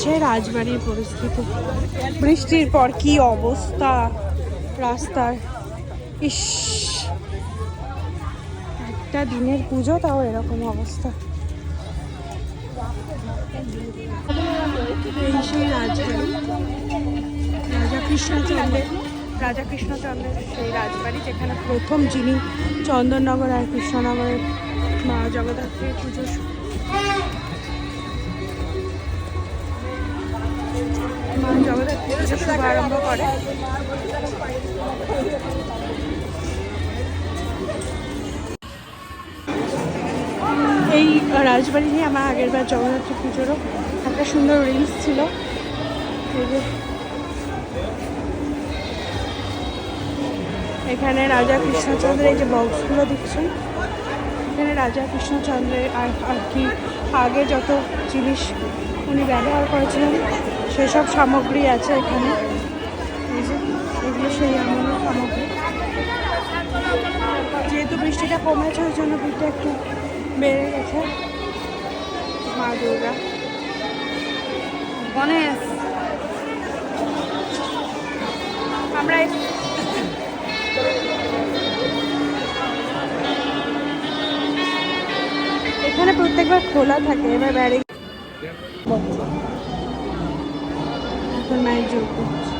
হচ্ছে রাজবাড়ির পরিস্থিতি। বৃষ্টির পর কি অবস্থা রাস্তার, ইস, একটা দিনের পুজো তাও এরকম অবস্থা। এই সেই রাজবাড়ি, রাজা কৃষ্ণচন্দ্রের সেই রাজবাড়ি, যেখানে প্রথম যিনি চন্দননগর আর কৃষ্ণনগরের মা জগদ্ধাত্রীর পুজো শুভারম্ভ করে। এই রাজবাড়ি নিয়ে আমার আগেরবার জগদ্ধাত্রী পুজোরও একটা সুন্দর রিলস ছিল। এখানে রাজা কৃষ্ণচন্দ্রের এই যে বক্সগুলো দেখছেন, এখানে রাজা কৃষ্ণচন্দ্রের আর কি আগে যত জিনিস উনি ব্যবহার করেছিলেন সেসব সামগ্রী আছে এখানে। এই যে এগুলো সেই আমলের সামগ্রী। যেহেতু বৃষ্টিটা কমেছে ওই জন্য ভিড়টা একটু বেড়ে গেছে। মা দুর্গা, গণেশ, আমরা এখানে প্রত্যেকবার খোলা থাকে, এবার বাইরে এখন মায়ের যোগ করছে।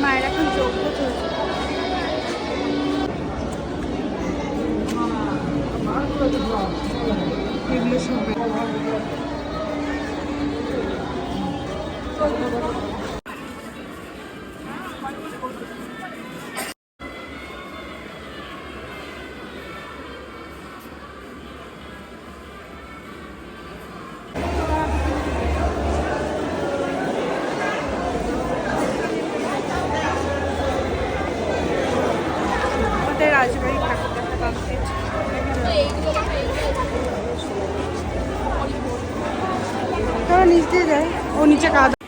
মায়ের এখন যোগ্য চলছে। এগুলো সব রাজবাড়ি ঠাকুর দেখা কমপ্লিট। নিচ দিয়ে যায়, ও নিচে কাদা।